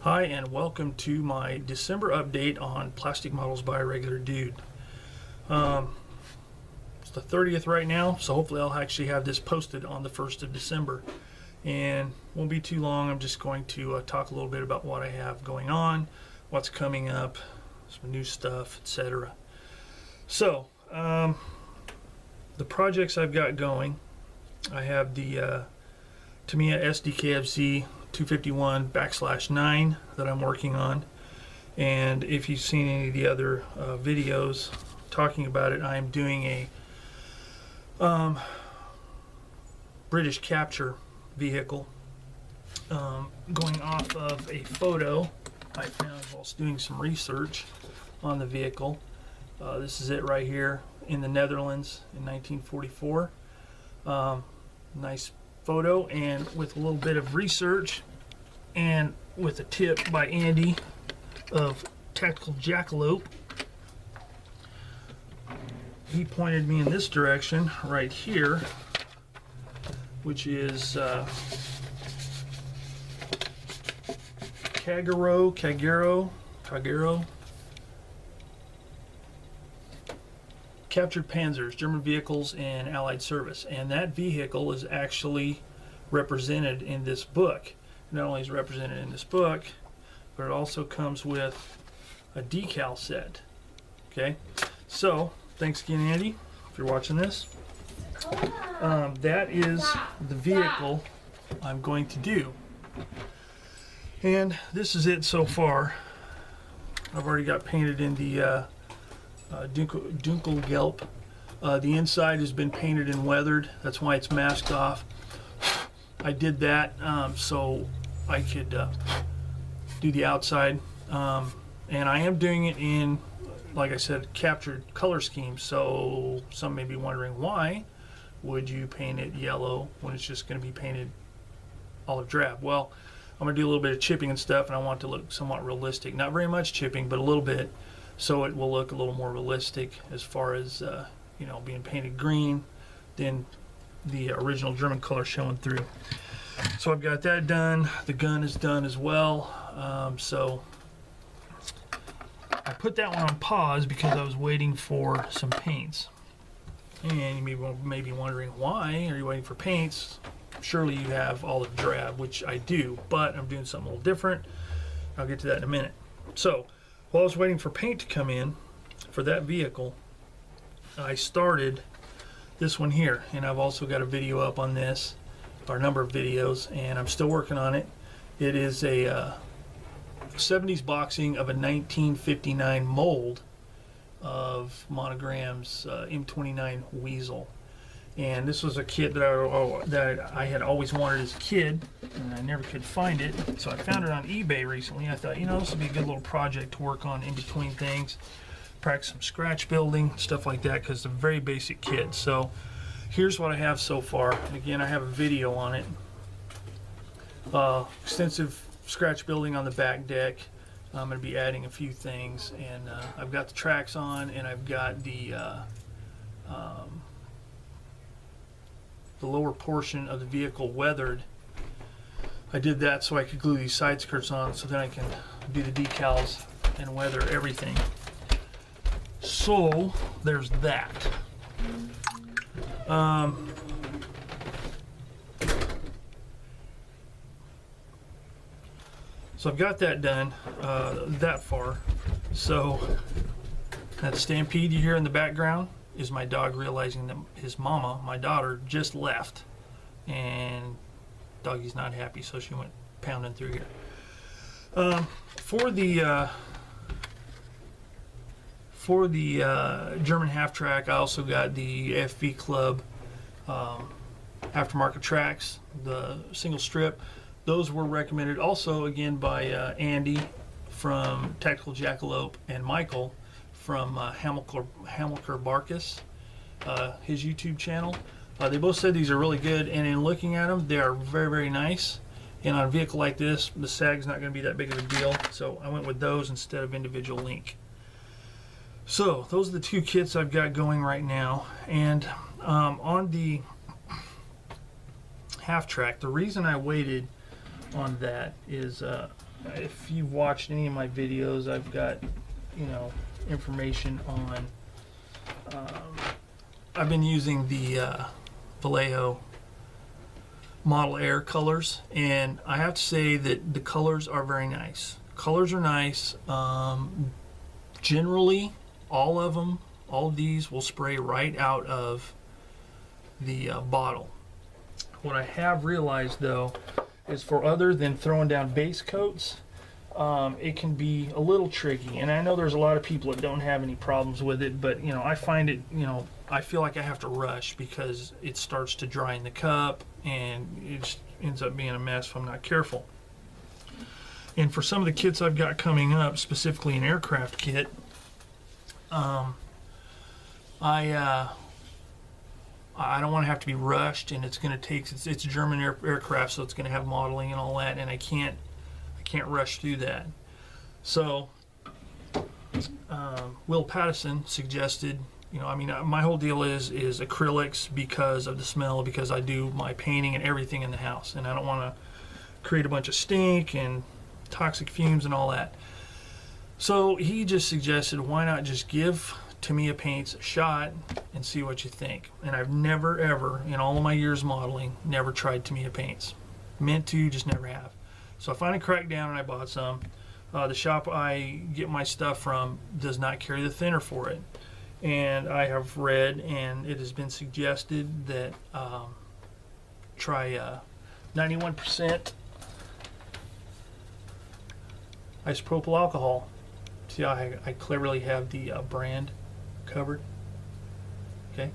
Hi and welcome to my December update on Plastic Models by a Regular Dude. It's the 30th right now, so hopefully I'll actually have this posted on the 1st of December. And won't be too long. I'm just going to talk a little bit about what I have going on, what's coming up, some new stuff, etc. So, the projects I've got going, I have the Tamiya SDKFZ 251/9 that I'm working on, and if you've seen any of the other videos talking about it, I am doing a British capture vehicle, going off of a photo I found whilst doing some research on the vehicle. This is it right here in the Netherlands in 1944. Nice photo, and with a little bit of research and with a tip by Andy of Tactical Jackalope, he pointed me in this direction right here, which is Kagero Captured Panzers, German Vehicles in Allied Service, and that vehicle is actually represented in this book. Not only is it represented in this book, but it also comes with a decal set. Okay, so thanks again, Andy, if you're watching this. That is the vehicle I'm going to do, and this is it so far. I've already got painted in the Dunkelgelb. The inside has been painted and weathered. That's why it's masked off. I did that so I could do the outside, and I am doing it in, like I said, captured color scheme. So some may be wondering, why would you paint it yellow when it's just going to be painted olive drab? Well, I'm going to do a little bit of chipping and stuff, and I want it to look somewhat realistic. Not very much chipping, but a little bit, so it will look a little more realistic as far as you know, being painted green than the original German color showing through. So I've got that done. The gun is done as well. So I put that one on pause because I was waiting for some paints. And you may be wondering, why are you waiting for paints? Surely you have olive drab, which I do, but I'm doing something a little different. I'll get to that in a minute. So while I was waiting for paint to come in for that vehicle, I started this one here, and I've also got a video up on this, or a number of videos, and I'm still working on it. It is a 70s boxing of a 1959 mold of Monogram's M29 Weasel, and this was a kit that I had always wanted as a kid, and I never could find it, so I found it on eBay recently. I thought, you know, this would be a good little project to work on in between things, practice some scratch building, stuff like that, because it's a very basic kit. So here's what I have so far. Again, I have a video on it. Extensive scratch building on the back deck. I'm going to be adding a few things, and I've got the tracks on, and I've got the lower portion of the vehicle weathered. I did that so I could glue these side skirts on, so then I can do the decals and weather everything. So there's that. So I've got that done, that far. So that stampede you hear in the background is my dog realizing that his mama, my daughter, just left, and doggy's not happy, so she went pounding through here. For the German half track, I also got the FV Club aftermarket tracks, the single strip. Those were recommended also again by Andy from Tactical Jackalope and Michael from Hamilcar Barkus, his YouTube channel. They both said these are really good, and in looking at them, they are very, very nice. And on a vehicle like this, the sag's not going to be that big of a deal, so I went with those instead of individual link. So those are the two kits I've got going right now. And on the half track, the reason I waited on that is if you've watched any of my videos, I've got, information on. I've been using the Vallejo Model Air colors, and I have to say that the colors are very nice. Colors are nice. Generally, all of these will spray right out of the bottle. What I have realized, though, is for other than throwing down base coats, it can be a little tricky. And I know there's a lot of people that don't have any problems with it, but I find it, I feel like I have to rush because it starts to dry in the cup, and it just ends up being a mess if I'm not careful. And for some of the kits I've got coming up, specifically an aircraft kit, I don't want to have to be rushed, and it's going to take, it's German aircraft, so it's going to have modeling and all that, and I can't rush through that. So Will Pattison suggested, my whole deal is acrylics because of the smell, because I do my painting and everything in the house, and I don't want to create a bunch of stink and toxic fumes and all that. So he just suggested, why not just give Tamiya paints a shot and see what you think. And I've never ever, in all of my years modeling, never tried Tamiya paints. Meant to, just never have. So I finally cracked down and I bought some. The shop I get my stuff from does not carry the thinner for it. And I have read, and it has been suggested that try 91% isopropyl alcohol. See how I clearly have the brand covered. Okay,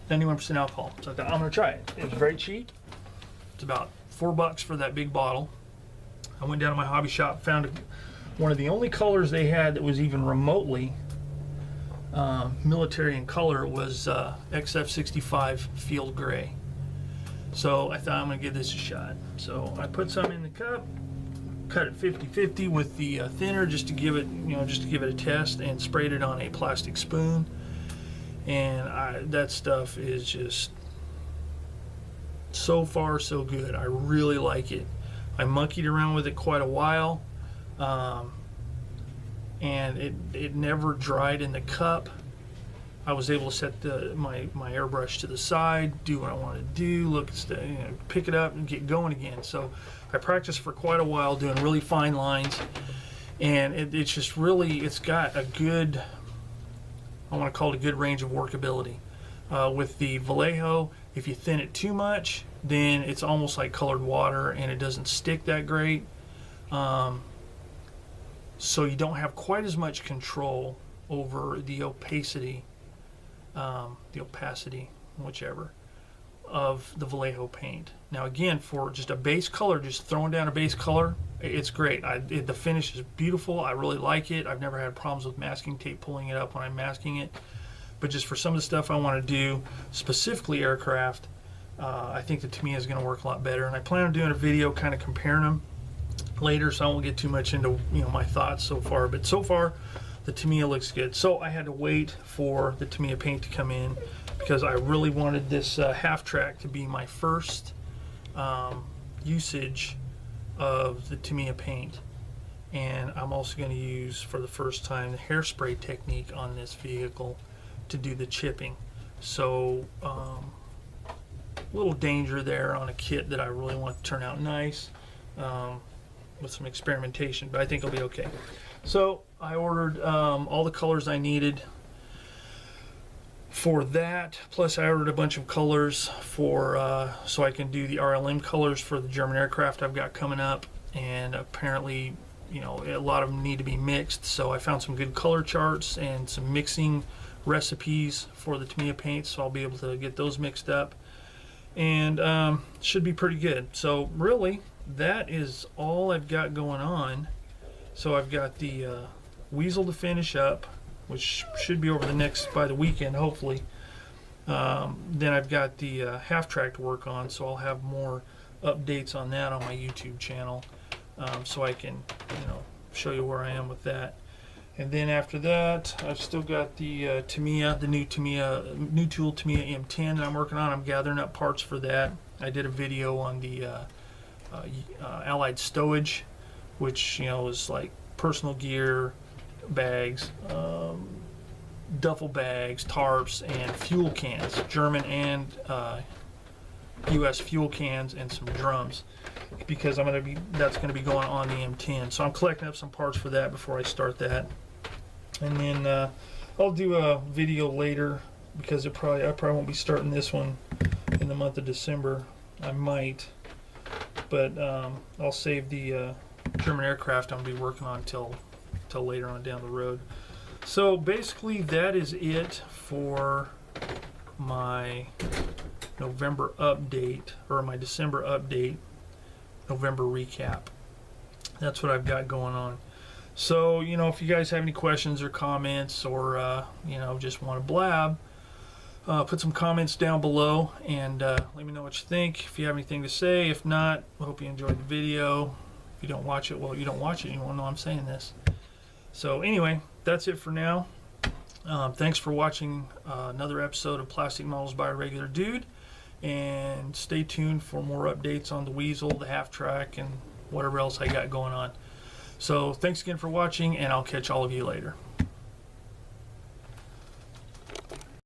91% alcohol. So I thought, I'm gonna try it. It was very cheap. It's about $4 for that big bottle. I went down to my hobby shop, found one of the only colors they had that was even remotely military in color was XF65 Field Gray. So I thought, I'm gonna give this a shot. So I put some in the cup, cut it 50-50 with the thinner just to give it, a test, and sprayed it on a plastic spoon. And that stuff is just so far so good. I really like it. I monkeyed around with it quite a while, and it never dried in the cup. I was able to set my airbrush to the side, do what I want to do, look, pick it up and get going again. So I practiced for quite a while doing really fine lines, and it's just really, it's got a good, I want to call it a good range of workability. With the Vallejo, if you thin it too much, then it's almost like colored water and it doesn't stick that great. So you don't have quite as much control over the opacity, whichever, of the Vallejo paint. Now again, for just a base color, just throwing down a base color, it's great. The finish is beautiful. I really like it. I've never had problems with masking tape pulling it up when I'm masking it. But just for some of the stuff I want to do, specifically aircraft, I think the Tamiya is going to work a lot better. And I plan on doing a video kind of comparing them later, so I won't get too much into my thoughts so far. But so far, the Tamiya looks good. So I had to wait for the Tamiya paint to come in because I really wanted this half track to be my first usage of the Tamiya paint. And I'm also going to use, for the first time, the hairspray technique on this vehicle to do the chipping. So a little danger there on a kit that I really want to turn out nice, with some experimentation, but I think it'll be okay. So I ordered all the colors I needed for that, plus I ordered a bunch of colors for so I can do the RLM colors for the German aircraft I've got coming up. And apparently, a lot of them need to be mixed, so I found some good color charts and some mixing recipes for the Tamiya paints, so I'll be able to get those mixed up, and should be pretty good. So really, that is all I've got going on. So I've got the Weasel to finish up, which should be over by the weekend, hopefully. Then I've got the half track to work on, so I'll have more updates on that on my YouTube channel, so I can show you where I am with that. And then after that, I've still got the Tamiya, the new tool Tamiya M10 that I'm working on. I'm gathering up parts for that. I did a video on the Allied stowage which is like personal gear, bags, duffel bags, tarps, and fuel cans, German and U.S. fuel cans, and some drums, because that's gonna be going on the M10. So I'm collecting up some parts for that before I start that, and then I'll do a video later, because I probably won't be starting this one in the month of December. I might, but I'll save the German aircraft I'm gonna be working on till later on down the road. So basically that is it for my November update, or my December update, November recap. That's what I've got going on. So if you guys have any questions or comments, or just want to blab, put some comments down below, and let me know what you think. If you have anything to say. If not, I hope you enjoyed the video. If you don't watch it, well, you don't watch it, you won't know I'm saying this. So anyway, that's it for now. Thanks for watching another episode of Plastic Models by a Regular Dude, and stay tuned for more updates on the Weasel, the Half Track, and whatever else I got going on. So thanks again for watching, and I'll catch all of you later.